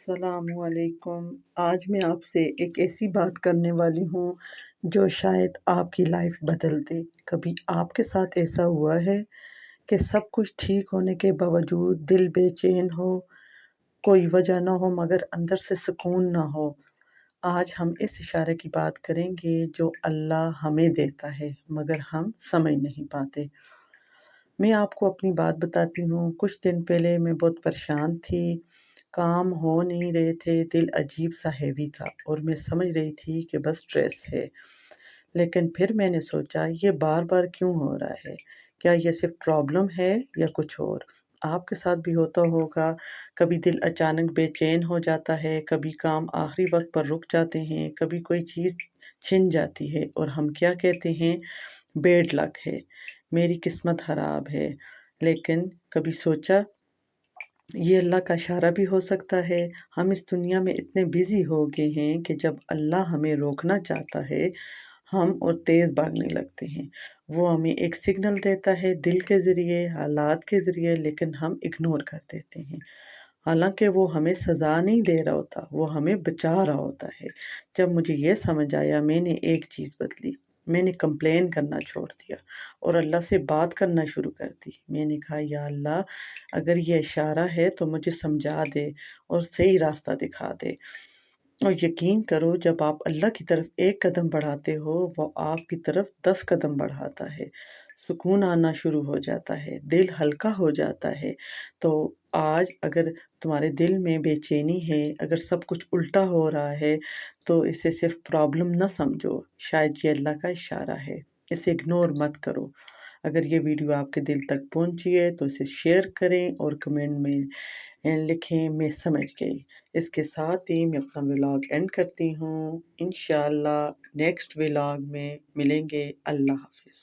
السلام علیکم۔ آج میں آپ سے ایک ایسی بات کرنے والی ہوں جو شاید آپ کی لائف بدل دے۔ کبھی آپ کے ساتھ ایسا ہوا ہے کہ سب کچھ ٹھیک ہونے کے باوجود دل بے چین ہو، کوئی وجہ نہ ہو مگر اندر سے سکون نہ ہو؟ آج ہم اس اشارے کی بات کریں گے جو اللہ ہمیں دیتا ہے مگر ہم سمجھ نہیں پاتے۔ میں آپ کو اپنی بات بتاتی ہوں۔ کچھ دن پہلے میں بہت پریشان تھی، کام ہو نہیں رہے تھے، دل عجیب سا ہیوی تھا اور میں سمجھ رہی تھی کہ بس سٹریس ہے۔ لیکن پھر میں نے سوچا یہ بار بار کیوں ہو رہا ہے؟ کیا یہ صرف پرابلم ہے یا کچھ اور؟ آپ کے ساتھ بھی ہوتا ہوگا، کبھی دل اچانک بے چین ہو جاتا ہے، کبھی کام آخری وقت پر رک جاتے ہیں، کبھی کوئی چیز چھن جاتی ہے اور ہم کیا کہتے ہیں، بیڈ لک ہے، میری قسمت خراب ہے۔ لیکن کبھی سوچا یہ اللہ کا اشارہ بھی ہو سکتا ہے؟ ہم اس دنیا میں اتنے بزی ہو گئے ہیں کہ جب اللہ ہمیں روکنا چاہتا ہے ہم اور تیز بھاگنے لگتے ہیں۔ وہ ہمیں ایک سگنل دیتا ہے دل کے ذریعے، حالات کے ذریعے، لیکن ہم اگنور کر دیتے ہیں۔ حالانکہ وہ ہمیں سزا نہیں دے رہا ہوتا، وہ ہمیں بچا رہا ہوتا ہے۔ جب مجھے یہ سمجھ آیا میں نے ایک چیز بدلی، میں نے کمپلین کرنا چھوڑ دیا اور اللہ سے بات کرنا شروع کر دی۔ میں نے کہا یا اللہ، اگر یہ اشارہ ہے تو مجھے سمجھا دے اور صحیح راستہ دکھا دے۔ اور یقین کرو جب آپ اللہ کی طرف ایک قدم بڑھاتے ہو وہ آپ کی طرف 10 قدم بڑھاتا ہے، سکون آنا شروع ہو جاتا ہے، دل ہلکا ہو جاتا ہے۔ تو آج اگر تمہارے دل میں بے چینی ہے، اگر سب کچھ الٹا ہو رہا ہے تو اسے صرف پرابلم نہ سمجھو، شاید یہ اللہ کا اشارہ ہے۔ اسے اگنور مت کرو۔ اگر یہ ویڈیو آپ کے دل تک پہنچی ہے تو اسے شیئر کریں اور کمنٹ میں لکھیں میں سمجھ گئی۔ اس کے ساتھ ہی میں اپنا ولاگ اینڈ کرتی ہوں۔ انشاءاللہ نیکسٹ ولاگ میں ملیں گے۔ اللہ حافظ۔